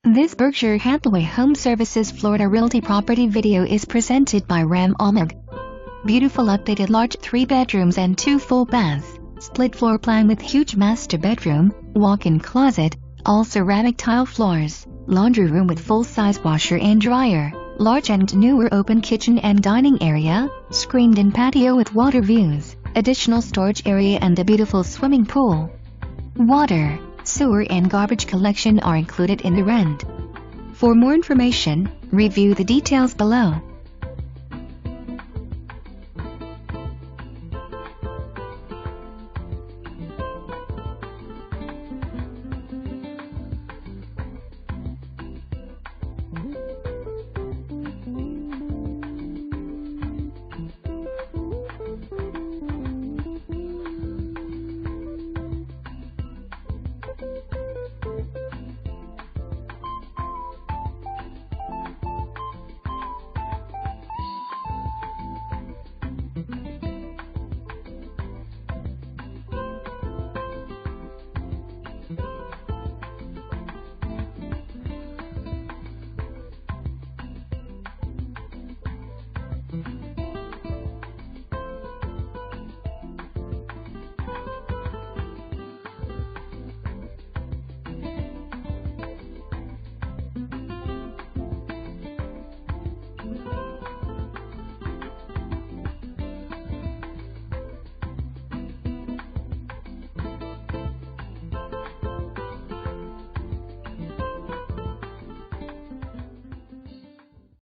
This Berkshire Hathaway HomeServices Florida Realty property video is presented by Almog. Beautiful updated large 3 bedrooms and 2 full baths, split floor plan with huge master bedroom, walk-in closet, all ceramic tile floors, laundry room with full-size washer and dryer, large and newer open kitchen and dining area, screened-in patio with water views, additional storage area and a beautiful swimming pool. Water, sewer and garbage collection are included in the rent. For more information, review the details below.